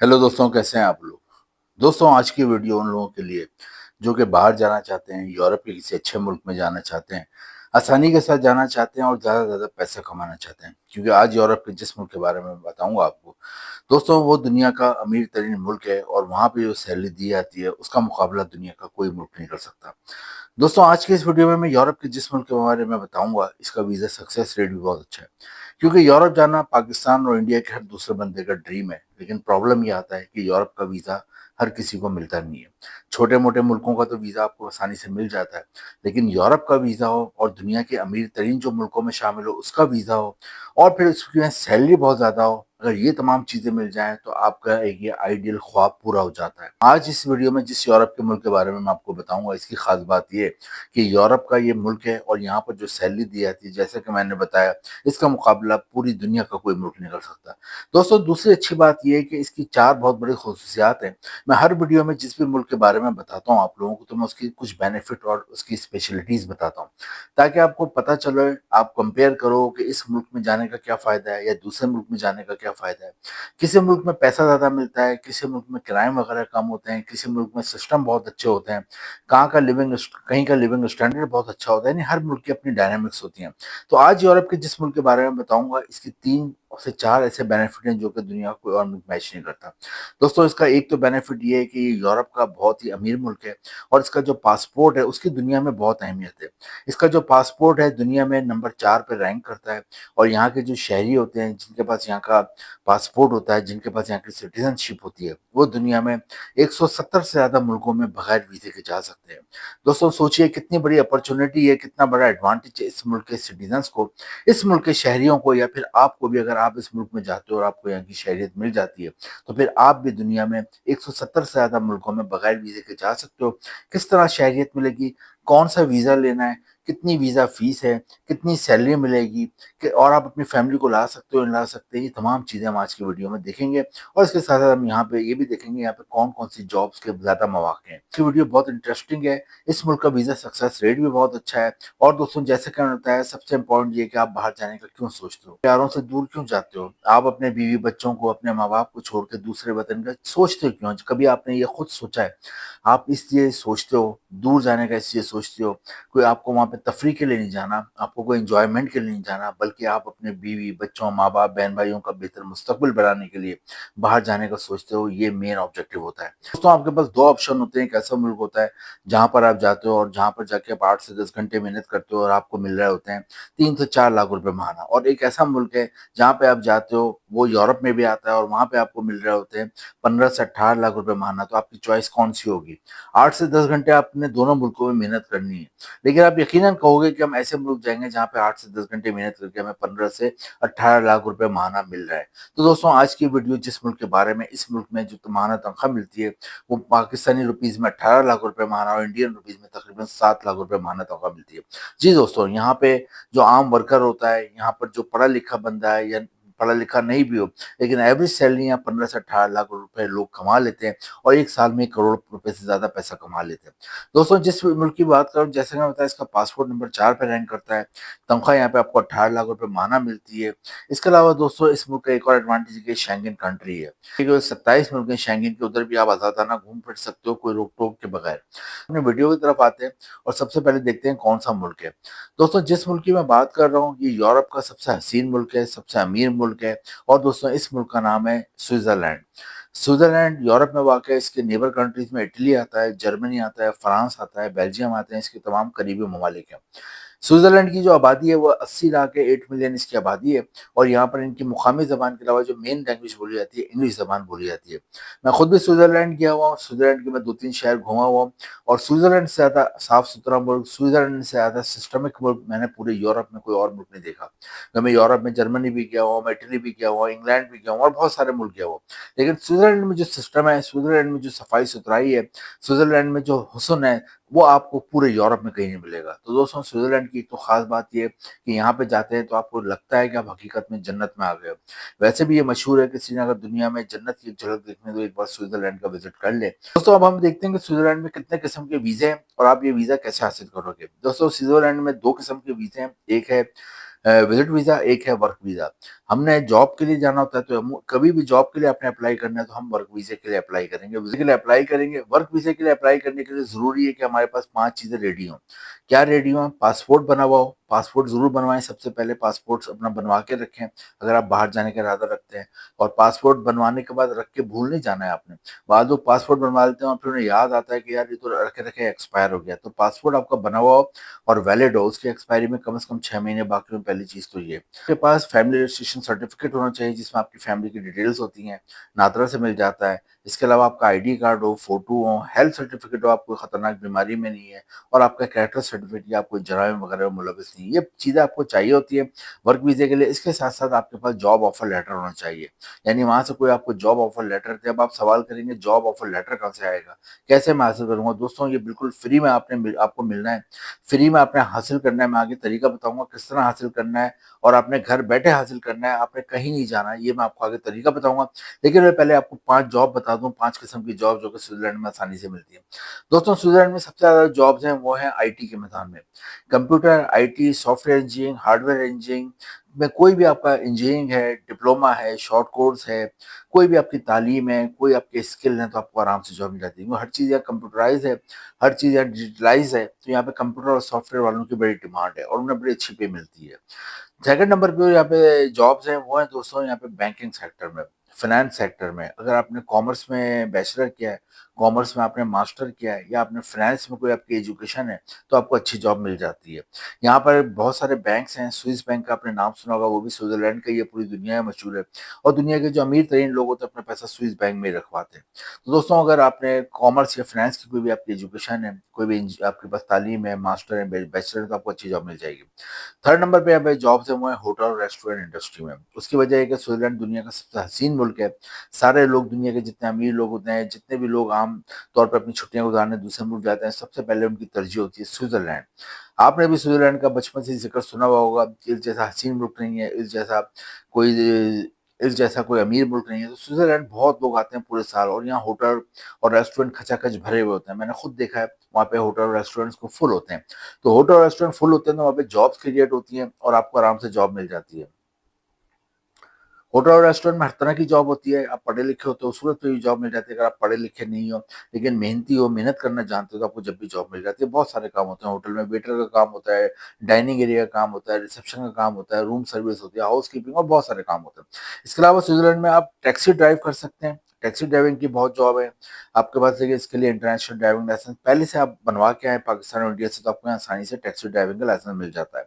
Hello दोस्तों, कैसे हैं आप लोग। दोस्तों, आज की वीडियो उन लोगों के लिए जो कि बाहर जाना चाहते हैं, यूरोप के किसी अच्छे मुल्क में जाना चाहते हैं, आसानी के साथ जाना चाहते हैं और ज़्यादा से ज़्यादा पैसा कमाना चाहते हैं। क्योंकि आज यूरोप के जिस मुल्क के बारे में मैं बताऊंगा आपको, दोस्तों, वो दुनिया का अमीर तरीन मुल्क है और वहाँ पे जो सैलरी दी जाती है उसका मुकाबला दुनिया का कोई मुल्क नहीं कर सकता। दोस्तों, आज के इस वीडियो में मैं यूरोप के जिस मुल्क के बारे में बताऊंगा, इसका वीज़ा सक्सेस रेट भी बहुत अच्छा है। क्योंकि यूरोप जाना पाकिस्तान और इंडिया के हर दूसरे बंदे का ड्रीम है, लेकिन प्रॉब्लम ये आता है कि यूरोप का वीज़ा हर किसी को मिलता नहीं है। छोटे मोटे मुल्कों का तो वीज़ा आपको आसानी से मिल जाता है, लेकिन यूरोप का वीज़ा हो और दुनिया के अमीर तरीन जो मुल्कों में शामिल हो उसका वीज़ा हो और फिर उसकी सैलरी बहुत ज़्यादा हो, अगर ये तमाम चीज़ें मिल जाएं तो आपका एक ये आइडियल ख्वाब पूरा हो जाता है। आज इस वीडियो में जिस यूरोप के मुल्क के बारे में मैं आपको बताऊंगा, इसकी खास बात ये है कि यूरोप का ये मुल्क है और यहाँ पर जो सैलरी दी जाती है, जैसे कि मैंने बताया, इसका मुकाबला पूरी दुनिया का कोई मुल्क नहीं कर सकता। दोस्तों, दूसरी अच्छी बात यह है कि इसकी 4 बहुत बड़ी ख़ुसूसियात हैं। मैं हर वीडियो में जिस भी मुल्क के बारे में बताता हूँ आप लोगों को, तो मैं उसकी कुछ बेनिफिट और उसकी स्पेशलिटीज़ बताता हूँ, ताकि आपको पता चले, आप कंपेयर करो कि इस मुल्क में जाने का क्या फ़ायदा है या दूसरे मुल्क में जाने का क्या फ़ायदा है। किसी मुल्क में पैसा ज़्यादा मिलता है, किसी मुल्क में क्राइम वगैरह कम होते हैं, किसी मुल्क में सिस्टम बहुत अच्छे होते हैं, कहीं का लिविंग स्टैंडर्ड बहुत अच्छा होता है। यानी हर मुल्क की अपनी डायनामिक्स होती हैं। तो आज यूरोप के जिस मुल्क के बारे में बताऊंगा, इसकी 3 से 4 ऐसे बेनिफिट हैं जो कि दुनिया का कोई और मुल्क मैच नहीं करता। दोस्तों, इसका एक तो बेनिफिट ये है कि ये यूरोप का बहुत ही अमीर मुल्क है और इसका जो पासपोर्ट है उसकी दुनिया में बहुत अहमियत है। इसका जो पासपोर्ट है दुनिया में नंबर 4 पे रैंक करता है और यहाँ के जो शहरी होते हैं, जिनके पास यहाँ का पासपोर्ट होता है, जिनके पास यहाँ की सिटीजनशिप होती है, वो दुनिया में 170 से ज़्यादा मुल्कों में बगैर वीज़े के जा सकते हैं। दोस्तों, सोचिए कितनी बड़ी अपॉर्चुनिटी है, कितना बड़ा एडवांटेज है इस मुल्क के सिटीजन्स को, इस मुल्क के शहरियों को, या फिर आपको भी। अगर आप इस मुल्क में जाते हो और आपको यहाँ की शहरियत मिल जाती है, तो फिर आप भी दुनिया में 170 से ज़्यादा मुल्कों में बगैर वीज़े के जा सकते हो। किस तरह शहरियत मिलेगी, कौन सा वीज़ा लेना है, कितनी वीज़ा फ़ीस है, कितनी सैलरी मिलेगी, और आप अपनी फैमिली को ला सकते हो, नहीं ला सकते, ये तमाम चीज़ें हम आज की वीडियो में देखेंगे। और इसके साथ साथ हम यहाँ पे ये भी देखेंगे यहाँ पे कौन कौन सी जॉब्स के ज़्यादा मौके हैं। ये वीडियो बहुत इंटरेस्टिंग है। इस मुल्क का वीज़ा सक्सेस रेट भी बहुत अच्छा है। और दोस्तों, जैसे कि मैंने बताया, सबसे इम्पोर्टेंट ये है कि आप बाहर जाने का क्यों सोचते हो, प्यारों से दूर क्यों जाते हो, आप अपने बीवी बच्चों को, अपने माँ बाप को छोड़ के दूसरे वतन का सोचते हो क्यों। कभी आपने ये खुद सोचा है? आप इसलिए सोचते हो दूर जाने का, इसलिए सोचते हो, कोई आपको वहाँ पे तफरीह के लिए नहीं जाना, आपको कोई एंजॉयमेंट के लिए नहीं जाना, बल्कि आप अपने बीवी बच्चों, माँ बाप, बहन भाइयों का बेहतर मुस्तकबिल बनाने के लिए बाहर जाने का सोचते हो। ये मेन ऑब्जेक्टिव होता है। दोस्तों, आपके पास 2 ऑप्शन होते हैं। एक ऐसा मुल्क होता है जहाँ पर आप जाते हो और जहाँ पर जाके आप 8 से 10 घंटे मेहनत करते हो और आपको मिल रहे होते हैं 3 से 4 लाख रुपए महीना। और एक ऐसा मुल्क है जहाँ पे आप जाते हो, वो यूरोप में भी आता है और वहाँ पे आपको मिल रहे होते हैं 15 से 18 लाख रुपए महीना। तो आपकी चॉइस कौन सी होगी? 8 से 10 घंटे आपने दोनों मुल्कों में मेहनत करनी है, लेकिन आप यकीनन कहोगे कि हम ऐसे मुल्क जाएंगे जहाँ पे 8 से 10 घंटे मेहनत करके हमें 15 से 18 लाख रुपए महीना मिल रहा है। तो दोस्तों, आज की वीडियो जिस मुल्क के बारे में, इस मुल्क में जो माहाना तनख्वाह मिलती है वो पाकिस्तानी रुपीज में 18 लाख रुपए महीना और इंडियन रुपीज में तकरीबन 7 लाख रुपए महीना तनख्वाह मिलती है। जी दोस्तों, यहाँ पे जो आम वर्कर होता है, यहाँ पर जो पढ़ा लिखा बंदा है या पढ़ा लिखा नहीं भी हो, लेकिन एवरेज सैलरी यहाँ 15 से 18 लाख रुपए लोग कमा लेते हैं और एक साल में 1 करोड़ रुपए से ज्यादा पैसा कमा लेते हैं। दोस्तों, जिस मुल्क की बात करूं, जैसे मैं बताया, इसका पासपोर्ट नंबर 4 पे रैंक करता है। तनख्वाह यहाँ पे आपको 18 लाख रुपए महीना मिलती है। इसके अलावा दोस्तों, इस मुल्क का एक और एडवांटेज है कि शेंगन कंट्री है। 27 मुल्क हैं शेंगन के, उधर भी आप आजादाना घूम फिर सकते हो कोई रोक टोक के बगैर। अपने वीडियो की तरफ आते हैं और सबसे पहले देखते हैं कौन सा मुल्क है। दोस्तों, जिस मुल्क की मैं बात कर रहा हूँ, ये यूरोप का सबसे हसीन मुल्क है, सबसे अमीर मुल्क है। और दोस्तों, इस मुल्क का नाम है स्विट्जरलैंड। स्विट्जरलैंड यूरोप में वाक़ है। इसके नेबर कंट्रीज में इटली आता है, जर्मनी आता है, फ्रांस आता है, बेल्जियम आते हैं, इसके तमाम करीबी ममालिक हैं। स्विट्जरलैंड की जो आबादी है वो 80 लाख है, 8 मिलियन इसकी आबादी है। और यहाँ पर इनकी मुकामी ज़बान के अलावा जो मेन लैंग्वेज बोली जाती है, इंग्लिश ज़बान बोली जाती है। मैं खुद भी स्विट्जरलैंड गया हुआ हूँ, स्विट्जरलैंड के मैं 2-3 शहर घूमा हुआ हूँ। और स्विट्जरलैंड से ज़्यादा साफ सुथरा मुल्क, स्विट्जरलैंड से ज़्यादा सिस्टमिक मुल्क मैंने पूरे यूरोप में कोई और मुल्क नहीं देखा। मैं यूरोप में जर्मनी भी गया हुआ, मैं इटली भी गया हुआ, इंग्लैंड भी गया हूँ और बहुत सारे मुल्क गया हुआ। लेकिन स्विट्जरलैंड में जो सिस्टम है, स्विट्जरलैंड में जो सफाई सुथराई है, स्विट्जरलैंड में जो हुस्न है, वो आपको पूरे यूरोप में कहीं नहीं मिलेगा। तो दोस्तों, स्विट्जरलैंड की एक तो खास बात ये है कि यहाँ पे जाते हैं तो आपको लगता है कि आप हकीकत में जन्नत में आ गए हो। वैसे भी ये मशहूर है, किसी ने अगर दुनिया में जन्नत की एक झलक देखनी है तो एक बार स्विट्जरलैंड का विजिट कर ले। दोस्तों, अब हम देखते हैं कि स्विट्जरलैंड में कितने किस्म के वीजे हैं और आप ये वीजा कैसे हासिल करोगे। दोस्तों, स्विट्जरलैंड में 2 किस्म के वीजे हैं। एक है विजिट वीज़ा, एक है वर्क वीज़ा। हमने जॉब के लिए जाना होता है तो हम कभी भी जॉब के लिए आपने अप्लाई करना है तो हम वर्क वीज़े के लिए अप्लाई करेंगे, वीज़े के लिए अप्लाई करेंगे। वर्क वीज़े के लिए अप्लाई करने के लिए ज़रूरी है कि हमारे पास 5 चीज़ें रेडी हों। क्या रेडी हों? पासपोर्ट बना हुआ हो, पासपोर्ट ज़रूर बनवाएँ, सबसे पहले पासपोर्ट अपना बनवा के रखें, अगर आप बाहर जाने का इरादा रखते हैं। और पासपोर्ट बनवाने के बाद रख के भूल नहीं जाना है आपने। बाद लोग पासपोर्ट बनवा लेते हैं और फिर उन्हें याद आता है कि यार ये तो रखे-रखे एक्सपायर हो गया। तो पासपोर्ट आपका बना हुआ हो और वैलिड हो, उसकी एक्सपायरी में कम से कम 6 महीने बाकी हो, पहली चीज़ तो ये। आपके पास फैमिली रजिस्ट्रेशन सर्टिफिकेट होना चाहिए जिसमें आपकी फैमिली की डिटेल्स होती हैं, नादरा से मिल जाता है। इसके अलावा आपका आईडी कार्ड हो, फ़ोटो हो, हेल्थ सर्टिफिकेट हो, आप कोई खतरनाक बीमारी में नहीं है, और आपका कैरेक्टर सर्टिफिकेट या आप कोई जराइम वगैरह में मुलविस नहीं है। ये चीज़ें आपको चाहिए होती है वर्क वीज़े के लिए। इसके साथ-साथ आपके पास जॉब ऑफर लेटर होना चाहिए। यानी वहाँ से कोई आपको जॉब ऑफर लेटर दे। अब आप सवाल करेंगे जॉब ऑफर लेटर कहाँ से आएगा? कैसे मैं हासिल करूँगा? दोस्तों ये बिल्कुल फ्री में आपको मिलना है। फ्री में आपने हासिल करना है। मैं आगे तरीका बताऊँगा किस तरह हासिल करना है, और आपने घर बैठे हासिल करना है, आपने कहीं नहीं जाना है, ये मैं आपको आगे तरीका बताऊँगा। लेकिन मैं पहले आपको 5 जॉब बता दूँ, 5 किस्म की जॉब जो कि स्विट्ज़रलैंड में आसानी से मिलती हैं। दोस्तों स्विट्ज़रलैंड में सबसे ज़्यादा जॉब्स हैं वो हैं आईटी के मैदान में। Computer, IT, software engineering, hardware engineering में कोई भी आपका इंजीनियरिंग है, डिप्लोमा है, शॉर्ट कोर्स है, कोई भी आपकी तालीम है, कोई आपके स्किल है, तो आपको आराम से जॉब मिल जाती है। क्योंकि हर चीज़ यहाँ कंप्यूटराइज़ है, हर चीज़ यहाँ डिजिटलाइज़ है, तो यहाँ पे कंप्यूटर और सॉफ्टवेयर वालों की बड़ी डिमांड है और उन्हें बड़ी अच्छी पे मिलती है। सेकंड नंबर पे यहाँ पे जॉब्स हैं वो हैं दोस्तों यहाँ पे बैंकिंग सेक्टर में, फाइनेंस सेक्टर में। अगर आपने कॉमर्स में बैचलर किया है, कॉमर्स में आपने मास्टर किया है, या आपने फाइनेंस में कोई आपकी एजुकेशन है, तो आपको अच्छी जॉब मिल जाती है। यहाँ पर बहुत सारे बैंक्स हैं, स्विस बैंक का आपने नाम सुना होगा, वो भी स्विट्ज़रलैंड का ही है, पूरी दुनिया में मशहूर है। और दुनिया के जो अमीर-तरीन लोग होते हैं अपना पैसा स्विस बैंक में ही रखवाते हैं। तो दोस्तों अगर आपने कॉमर्स या फाइनेंस की कोई भी आपकी एजुकेशन है, कोई भी आपके पास तालीम है, मास्टर है, बैचलर है, तो आपको अच्छी जॉब मिल जाएगी। थर्ड नंबर पे यहाँ पे जॉब्स हैं वो है होटल और रेस्टोरेंट इंडस्ट्री में। उसकी वजह है कि स्विट्ज़रलैंड दुनिया का सबसे हसीन मुल्क है। सारे लोग, दुनिया के जितने अमीर लोग होते हैं, जितने भी लोग आम तौर पे अपनी छुट्टियाँ गुज़ारने दूसरे मुल्क जाते हैं, सबसे पहले उनकी तरजीह होती है स्विट्ज़रलैंड। आपने भी स्विट्ज़रलैंड का बचपन से ज़िक्र सुना हुआ होगा कि इस जैसा हसीन मुल्क नहीं है, कोई इस जैसा कोई अमीर मुल्क नहीं है। तो स्विट्ज़रलैंड बहुत लोग आते हैं पूरे साल, और यहाँ होटल और रेस्टोरेंट खचाखच भरे हुए होते हैं। मैंने खुद देखा है, वहाँ पे होटल और रेस्टोरेंट्स को फुल होते हैं। तो होटल और रेस्टोरेंट फुल होते हैं तो वहाँ पे जॉब्स क्रिएट होती हैं और आपको आराम से जॉब मिल जाती है। होटल और रेस्टोरेंट में हर तरह की जॉब होती है। आप पढ़े लिखे हो तो सूरत पे भी जॉब मिल जाती है। अगर आप पढ़े लिखे नहीं हो लेकिन मेहनती हो, मेहनत करना जानते हो, तो आपको जब भी जॉब मिल जाती है। बहुत सारे काम होते हैं होटल में, वेटर का काम होता है, डाइनिंग एरिया का काम होता है, रिसेप्शन का काम होता है, रूम सर्विस होती है, हाउसकीपिंग और बहुत सारे काम होते हैं। इसके अलावा स्विट्ज़रलैंड में आप टैक्सी ड्राइव कर सकते हैं। टैक्सी ड्राइविंग की बहुत जॉब है। आपके पास देखिए इसके लिए इंटरनेशनल ड्राइविंग लाइसेंस पहले से आप बनवा के आए पाकिस्तान और इंडिया से, तो आपको यहाँ आसानी से टैक्सी ड्राइविंग का लाइसेंस मिल जाता है।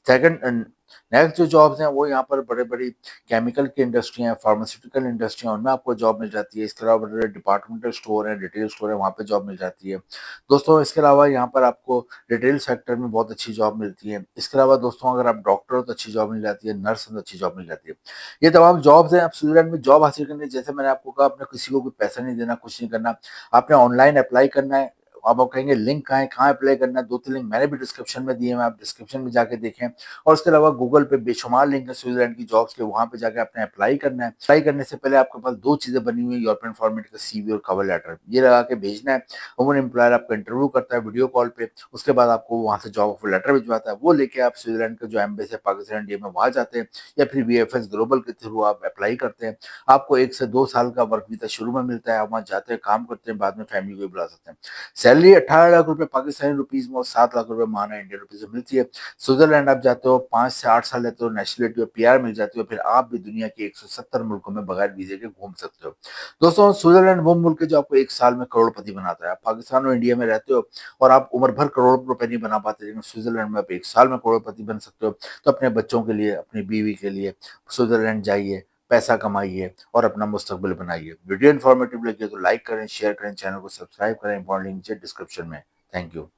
सेकंड नेक्स्ट जो जॉब्स हैं वो यहाँ पर बड़े-बड़ी केमिकल की इंडस्ट्री हैं, फार्मास्यूटिकल इंडस्ट्री हैं, उनमें आपको जॉब मिल जाती है। इसके अलावा बड़े-बड़े डिपार्टमेंटल स्टोर हैं, रिटेल स्टोर है, वहाँ पे जॉब मिल जाती है। दोस्तों इसके अलावा यहाँ पर आपको रिटेल सेक्टर में बहुत अच्छी जॉब मिलती है। इसके अलावा दोस्तों अगर आप डॉक्टर हो तो अच्छी जॉब मिल जाती है, नर्स हो तो अच्छी जॉब मिल जाती है। ये तमाम जॉब्स हैं। आप स्विट्ज़रलैंड में जॉब हासिल करने, जैसे मैंने आपको कहा, आपने किसी को कोई पैसा नहीं देना, कुछ नहीं करना। आपने ऑनलाइन अप्लाई करना है। अब आप कहेंगे लिंक कहाँ है, कहाँ अप्लाई करना है? 2-3 लिंक मैंने भी डिस्क्रिप्शन में दिए हैं, आप डिस्क्रिप्शन में जाके देखें। और उसके अलावा गूगल पे बेशुमार लिंक है स्विट्ज़रलैंड की जॉब्स के, वहाँ पे जाके आपने अप्लाई करना है। अप्लाई करने से पहले आपके पास 2 चीज़ें बनी हुई हैं, यूरोपियन फॉर्मेट का सीवी और कवर लेटर। ये लगा के भेजना है। अमूमन एम्प्लॉयर आपका इंटरव्यू करता है वीडियो कॉल पे, उसके बाद आपको वहाँ से जॉब ऑफर लेटर भिजवाता है। वो लेके आप स्विट्ज़रलैंड का जो एम्बेसी है पाकिस्तान इंडिया में, वहाँ जाते हैं, या फिर वीएफएस ग्लोबल के थ्रू आप अप्लाई करते हैं। आपको 1 से 2 साल का वर्क वीज़ा शुरू में मिलता है। आप वहाँ जाते हैं, काम करते हैं, बाद में फैमिली को भी बुला सकते हैं। सैलरी 18 लाख रुपए पाकिस्तानी रुपीज़ में और 7 लाख रुपए माहाना इंडियन रुपीज़ में मिलती है। स्विट्ज़रलैंड आप जाते हो, 5 से 8 साल रहते हो, नेशनलिटी और पीआर मिल जाती है, फिर आप भी दुनिया के 170 मुल्कों में बगैर वीज़े के घूम सकते हो। दोस्तों स्विट्ज़रलैंड वो मुल्क है जो आपको 1 साल में करोड़पति बनाता है। आप पाकिस्तान और इंडिया में रहते हो और आप उम्र भर करोड़ों रुपए नहीं बना पाते, लेकिन स्विट्ज़रलैंड में आप 1 साल में करोड़पति बन सकते हो। तो अपने बच्चों के लिए, अपनी बीवी के लिए स्विट्ज़रलैंड जाइए, पैसा कमाइए और अपना मुस्तकबिल बनाइए। वीडियो इन्फॉर्मेटिव लगी तो लाइक करें, शेयर करें, चैनल को सब्सक्राइब करें। इम्पोर्टेंट लिंक नीचे डिस्क्रिप्शन में। Thank you.